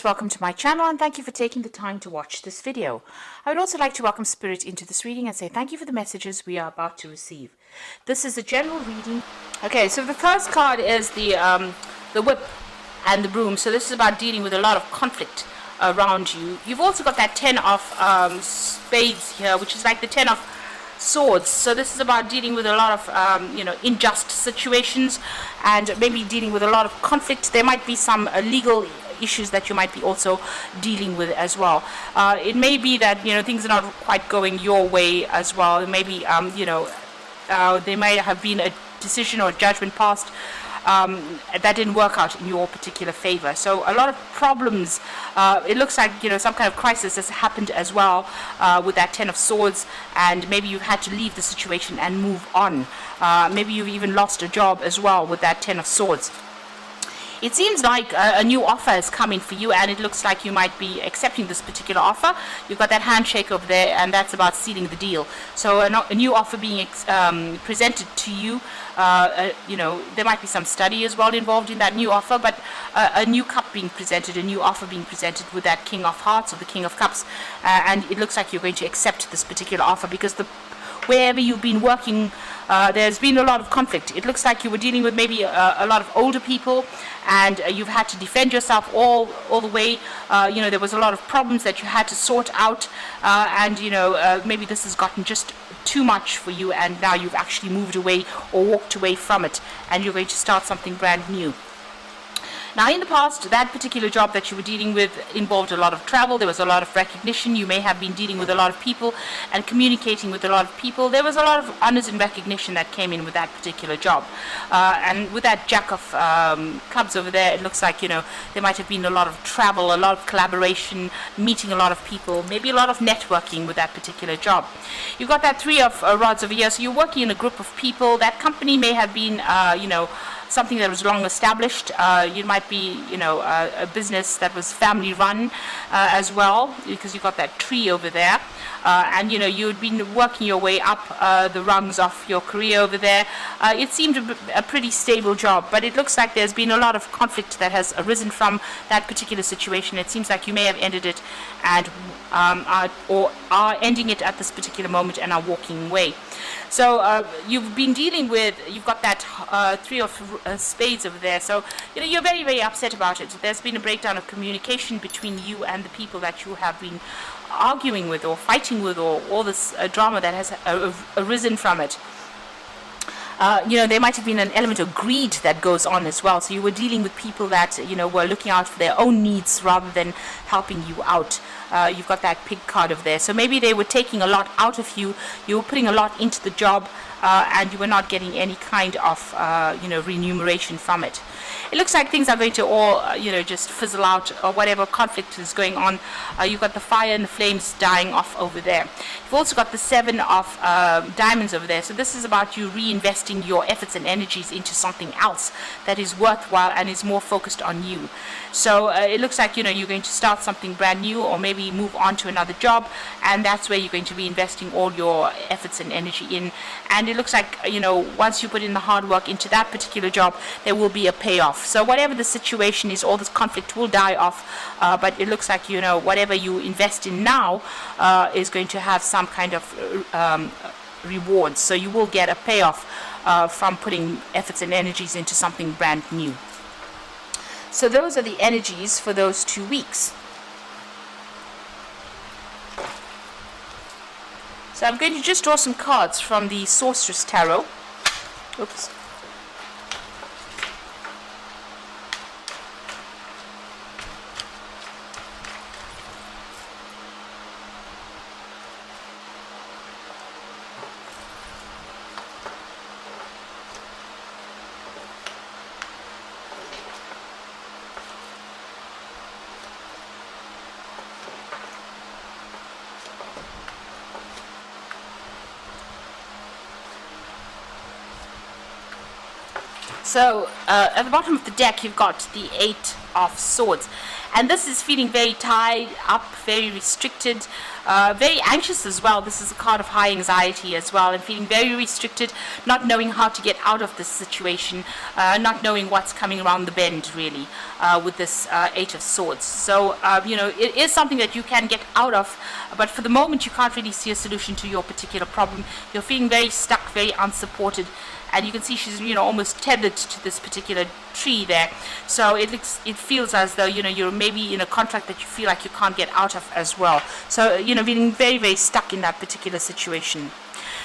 Welcome to my channel and thank you for taking the time to watch this video. I would also like to welcome Spirit into this reading and say thank you for the messages we are about to receive. This is a general reading. Okay, so the first card is the whip and the broom. So this is about dealing with a lot of conflict around you. You've also got that 10 of spades here, which is like the 10 of swords. So this is about dealing with a lot of unjust situations and maybe dealing with a lot of conflict. There might be some legal issues that you might be also dealing with as well. It may be that things are not quite going your way as well. Maybe there may have been a decision or judgment passed that didn't work out in your particular favor. So a lot of problems. It looks like some kind of crisis has happened as well with that 10 of swords, and maybe you've had to leave the situation and move on. Maybe you've even lost a job as well with that 10 of swords. It seems like a new offer is coming for you, and it looks like you might be accepting this particular offer. You've got that handshake over there, and that's about sealing the deal. So a new offer being presented to you. There might be some study as well involved in that new offer, but a new cup being presented, a new offer being presented with that King of Hearts or the King of Cups, and it looks like you're going to accept this particular offer because wherever you've been working, there's been a lot of conflict. It looks like you were dealing with maybe a lot of older people, and you've had to defend yourself all the way. There was a lot of problems that you had to sort out, and maybe this has gotten just too much for you, and now you've actually moved away or walked away from it, and you're going to start something brand new. Now, in the past, that particular job that you were dealing with involved a lot of travel. There was a lot of recognition. You may have been dealing with a lot of people and communicating with a lot of people. There was a lot of honors and recognition that came in with that particular job. And with that Jack of Clubs over there, it looks like, there might have been a lot of travel, a lot of collaboration, meeting a lot of people, maybe a lot of networking with that particular job. You've got that 3 of Rods over here. So you're working in a group of people. That company may have been, something that was long established. You might be, a business that was family run as well, because you've got that tree over there. And you'd been working your way up the rungs of your career over there. It seemed a pretty stable job, but it looks like there's been a lot of conflict that has arisen from that particular situation. It seems like you may have ended it and or are ending it at this particular moment and are walking away. So you've been dealing with, you've got that 3 of spades over there. So you're very, very upset about it. There's been a breakdown of communication between you and the people that you have been arguing with or fighting with, or all this drama that has arisen from it. There might have been an element of greed that goes on as well. So you were dealing with people that, were looking out for their own needs rather than helping you out. You've got that pig card over there. So maybe they were taking a lot out of you. You were putting a lot into the job, and you were not getting any kind of, remuneration from it. It looks like things are going to all, just fizzle out, or whatever conflict is going on. You've got the fire and the flames dying off over there. You've also got the 7 of diamonds over there. So this is about you reinvesting your efforts and energies into something else that is worthwhile and is more focused on you. So it looks like, you're going to start something brand new, or maybe move on to another job, and that's where you're going to be investing all your efforts and energy in. And it looks like, once you put in the hard work into that particular job, there will be a payoff. So whatever the situation is, all this conflict will die off, but it looks like, whatever you invest in now is going to have some kind of rewards. So you will get a payoff from putting efforts and energies into something brand new. So those are the energies for those 2 weeks. So I'm going to just draw some cards from the Sorceress Tarot. Oops. So at the bottom of the deck, you've got the 8 of Swords. And this is feeling very tied up, very restricted, very anxious as well. This is a card of high anxiety as well, and feeling very restricted, not knowing how to get out of this situation, not knowing what's coming around the bend, really, with this Eight of Swords. So, it is something that you can get out of, but for the moment you can't really see a solution to your particular problem. You're feeling very stuck, very unsupported, and you can see she's almost tethered to this particular tree there. So it feels as though you're maybe in a contract that you feel like you can't get out of as well. So feeling very, very stuck in that particular situation.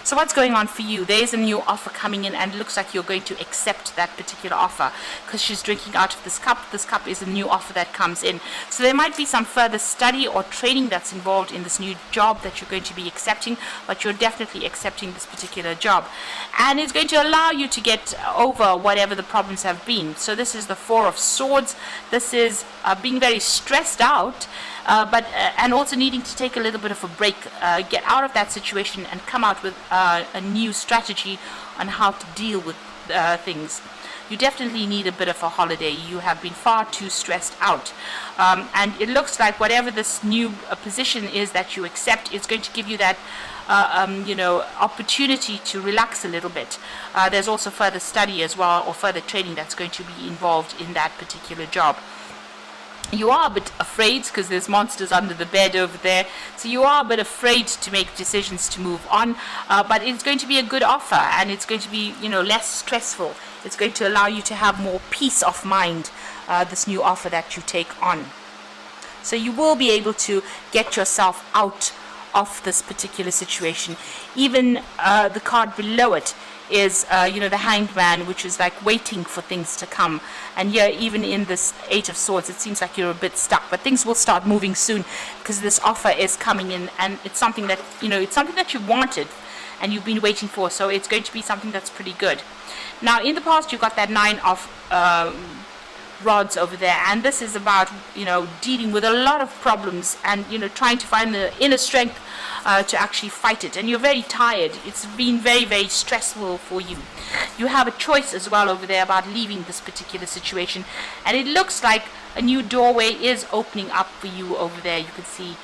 So what's going on for you? There's a new offer coming in, and it looks like you're going to accept that particular offer because she's drinking out of this cup. This cup is a new offer that comes in. So there might be some further study or training that's involved in this new job that you're going to be accepting, but you're definitely accepting this particular job. And it's going to allow you to get over whatever the problems have been. So this is the Four of Swords. This is being very stressed out, and also needing to take a little bit of a break, get out of that situation and come out with a new strategy on how to deal with things. You definitely need a bit of a holiday. You have been far too stressed out, and it looks like whatever this new position is that you accept is going to give you that opportunity to relax a little bit. There's also further study as well, or further training that's going to be involved in that particular job. You are a bit afraid because there's monsters under the bed over there, so you are a bit afraid to make decisions to move on, but it's going to be a good offer, and it's going to be less stressful. It's going to allow you to have more peace of mind, this new offer that you take on. So you will be able to get yourself out of this particular situation. Even the card below it is the Hanged Man, which is like waiting for things to come. And here, even in this Eight of Swords, it seems like you're a bit stuck, but things will start moving soon because this offer is coming in, and it's something that it's something that you wanted and you've been waiting for. So it's going to be something that's pretty good. Now, in the past, you got that Nine of rods over there, and this is about dealing with a lot of problems and trying to find the inner strength to actually fight it. And you're very tired. It's been very, very stressful for you. You have a choice as well over there about leaving this particular situation, and it looks like a new doorway is opening up for you over there. You can see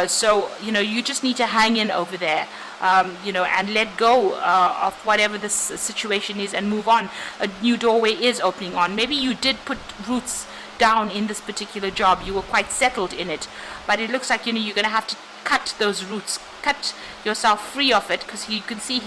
so you just need to hang in over there, and let go of whatever this situation is and move on. A new doorway is opening on. Maybe you did put roots down in this particular job. You were quite settled in it, but it looks like you're going to have to cut those roots, cut yourself free of it, because you can see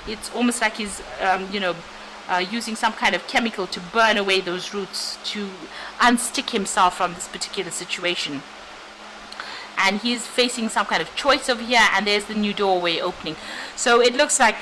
it's almost like he's using some kind of chemical to burn away those roots, to unstick himself from this particular situation. And he's facing some kind of choice over here, and there's the new doorway opening. So it looks like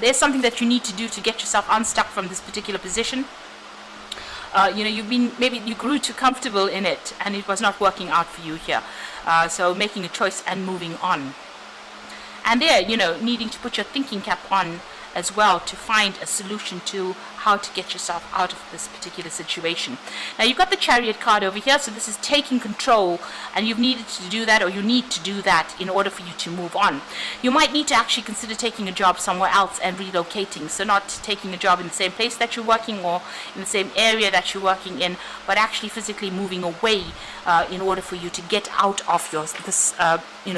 there's something that you need to do to get yourself unstuck from this particular position. Maybe you grew too comfortable in it and it was not working out for you here. So making a choice and moving on. And there, needing to put your thinking cap on as well to find a solution to how to get yourself out of this particular situation. Now, you've got the Chariot card over here, so this is taking control, and you've needed to do that, or you need to do that in order for you to move on. You might need to actually consider taking a job somewhere else and relocating, so not taking a job in the same place that you're working or in the same area that you're working in, but actually physically moving away in order for you to get out of this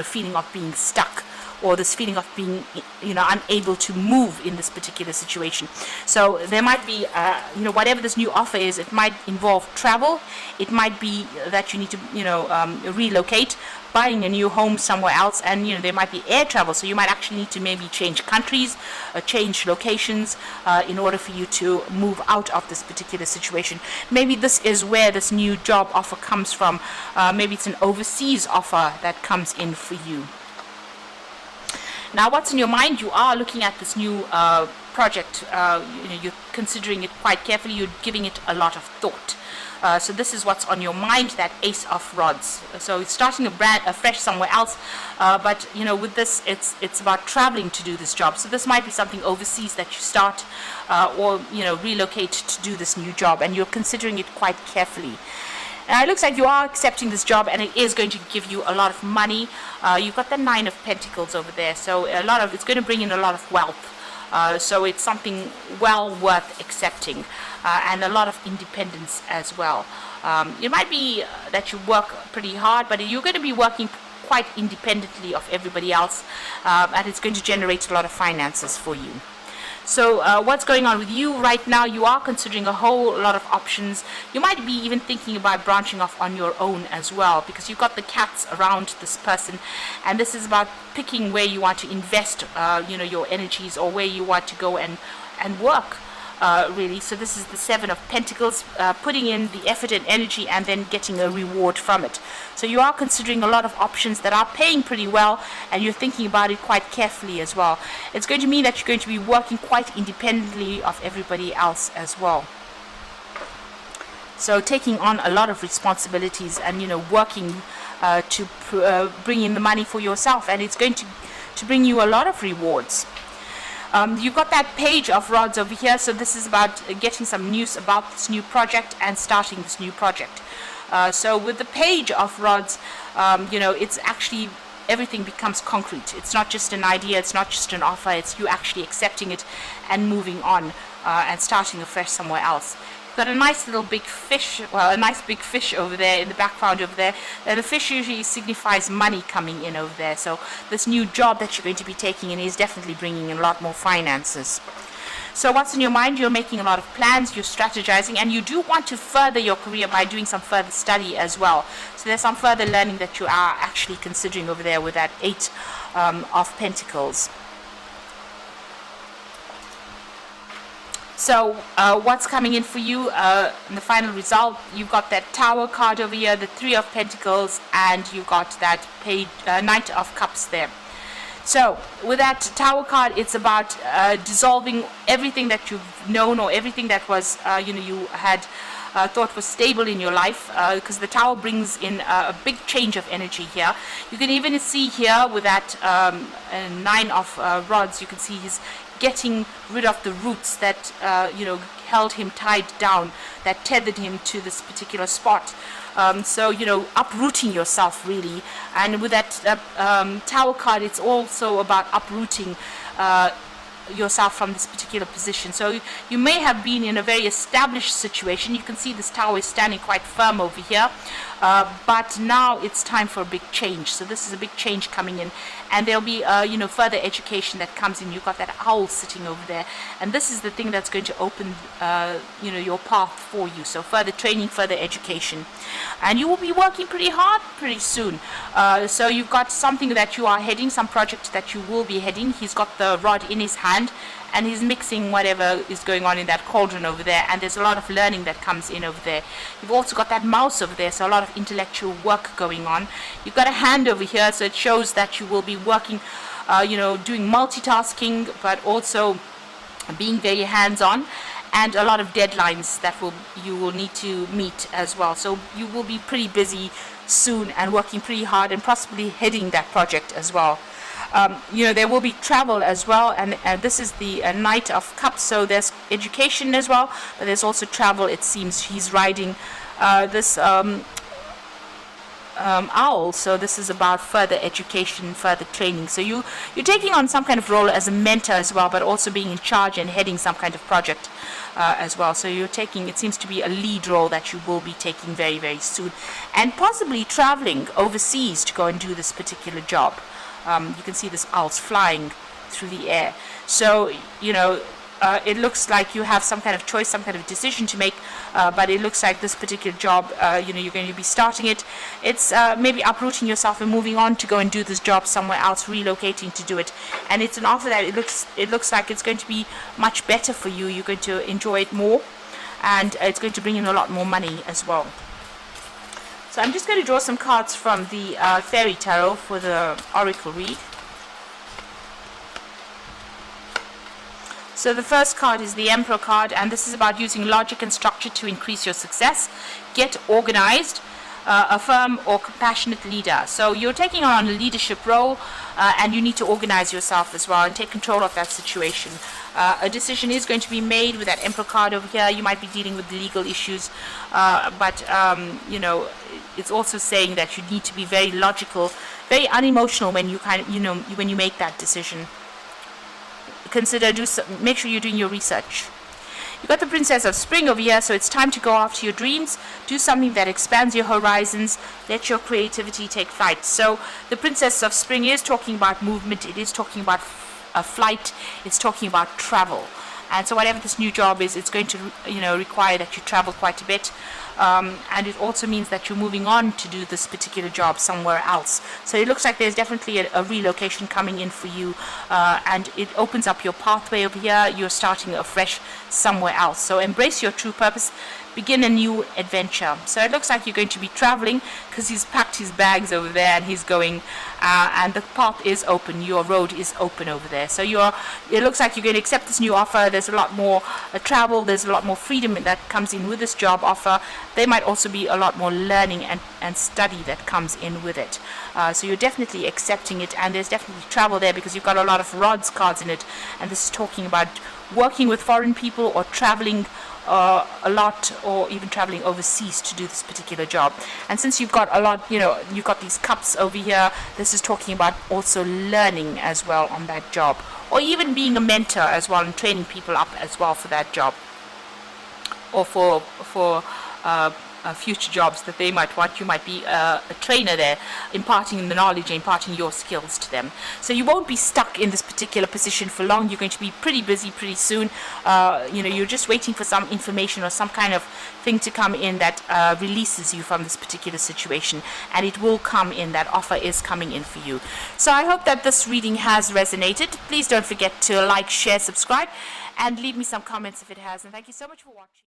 feeling of being stuck, or this feeling of being unable to move in this particular situation. So there might be whatever this new offer is, it might involve travel, it might be that you need to relocate, buying a new home somewhere else, and there might be air travel, so you might actually need to maybe change countries, change locations in order for you to move out of this particular situation. Maybe this is where this new job offer comes from. Maybe it's an overseas offer that comes in for you. Now, what's in your mind? You are looking at this new project. You're considering it quite carefully. You're giving it a lot of thought. So this is what's on your mind, that Ace of Rods. So it's starting afresh somewhere else. But with this, it's about traveling to do this job. So this might be something overseas that you start, or relocate to do this new job, and you're considering it quite carefully. Now, it looks like you are accepting this job, and it is going to give you a lot of money. You've got the Nine of Pentacles over there, so it's going to bring in a lot of wealth. So it's something well worth accepting. and a lot of independence as well. It might be that you work pretty hard, but you're going to be working quite independently of everybody else, and it's going to generate a lot of finances for you. So what's going on with you right now? You are considering a whole lot of options. You might be even thinking about branching off on your own as well, because you've got the cats around this person, and this is about picking where you want to invest your energies, or where you want to go and work. Really. So this is the Seven of Pentacles, putting in the effort and energy and then getting a reward from it. So you are considering a lot of options that are paying pretty well, and you're thinking about it quite carefully as well. It's going to mean that you're going to be working quite independently of everybody else as well. So taking on a lot of responsibilities and working to bring in the money for yourself, and it's going to bring you a lot of rewards. You've got that Page of Rods over here, so this is about getting some news about this new project and starting this new project. So with the Page of Rods, it's actually, everything becomes concrete. It's not just an idea, it's not just an offer, it's you actually accepting it and moving on and starting afresh somewhere else. Got a nice little big fish, well, a nice big fish over there in the background over there. The fish usually signifies money coming in over there. So this new job that you're going to be taking in is definitely bringing in a lot more finances. So what's in your mind? You're making a lot of plans, you're strategizing, and you do want to further your career by doing some further study as well. So there's some further learning that you are actually considering over there with that Eight of Pentacles. So what's coming in for you in the final result? You've got that Tower card over here, the Three of Pentacles, and you've got that Knight of Cups there. So with that Tower card, it's about dissolving everything that you've known, or everything that was you had thought was stable in your life, because the Tower brings in a big change of energy here. You can even see here with that Nine of Rods, you can see he's getting rid of the roots that held him tied down, that tethered him to this particular spot. So uprooting yourself really. And with that Tower card, it's also about uprooting yourself from this particular position. So you may have been in a very established situation. You can see this Tower is standing quite firm over here, but now it's time for a big change. So this is a big change coming in, and there'll be further education that comes in. You've got that owl sitting over there, and this is the thing that's going to open your path for you. So further training, further education, and you will be working pretty hard pretty soon. So you've got something that you are heading, some project that you will be heading. He's got the rod in his hand, and he's mixing whatever is going on in that cauldron over there, and there's a lot of learning that comes in over there. You've also got that mouse over there, so a lot of intellectual work going on. You've got a hand over here, so it shows that you will be working doing multitasking, but also being very hands-on, and a lot of deadlines that you will need to meet as well. So you will be pretty busy soon and working pretty hard, and possibly heading that project as well. There will be travel as well, and this is the Knight of Cups, so there's education as well, but there's also travel. It seems he's riding this owl, so this is about further education, further training. So you're taking on some kind of role as a mentor as well, but also being in charge and heading some kind of project as well. So you're taking, it seems to be a lead role that you will be taking very, very soon, and possibly traveling overseas to go and do this particular job. You can see this owl's flying through the air. So, it looks like you have some kind of choice, some kind of decision to make, but it looks like this particular job, you're going to be starting it. It's maybe uprooting yourself and moving on to go and do this job somewhere else, relocating to do it. And it's an offer that it looks like it's going to be much better for you. You're going to enjoy it more, and it's going to bring in a lot more money as well. So I'm just going to draw some cards from the Fairy Tarot for the Oracle read. So the first card is the Emperor card, and this is about using logic and structure to increase your success. Get organized, a firm or compassionate leader. So you're taking on a leadership role, and you need to organize yourself as well and take control of that situation. A decision is going to be made with that Emperor card over here. You might be dealing with legal issues, but it's also saying that you need to be very logical, very unemotional when you when you make that decision. Make sure you're doing your research. You got the Princess of Spring over here, so it's time to go after your dreams, do something that expands your horizons, let your creativity take flight. So the Princess of Spring is talking about movement, it is talking about flight, it's talking about travel. And so whatever this new job is, it's going to require that you travel quite a bit, and it also means that you're moving on to do this particular job somewhere else. So it looks like there's definitely a relocation coming in for you, and it opens up your pathway over here. You're starting afresh somewhere else. So embrace your true purpose, begin a new adventure. So it looks like you're going to be traveling, because he's packed his bags over there and he's going, and the path is open, your road is open over there. So it looks like you're going to accept this new offer. There's a lot more travel, there's a lot more freedom that comes in with this job offer. There might also be a lot more learning and study that comes in with it. So you're definitely accepting it, and there's definitely travel there because you've got a lot of rods cards in it, and this is talking about working with foreign people or traveling a lot, or even traveling overseas to do this particular job. And since you've got a lot, you've got these cups over here, this is talking about also learning as well on that job, or even being a mentor as well and training people up as well for that job, or for future jobs that they might want. You might be a trainer there, imparting the knowledge, imparting your skills to them. So you won't be stuck in this particular position for long. You're going to be pretty busy pretty soon. You're just waiting for some information or some kind of thing to come in that releases you from this particular situation, and it will come in. That offer is coming in for you. So I hope that this reading has resonated. Please don't forget to like, share, subscribe, and leave me some comments if it has. And thank you so much for watching.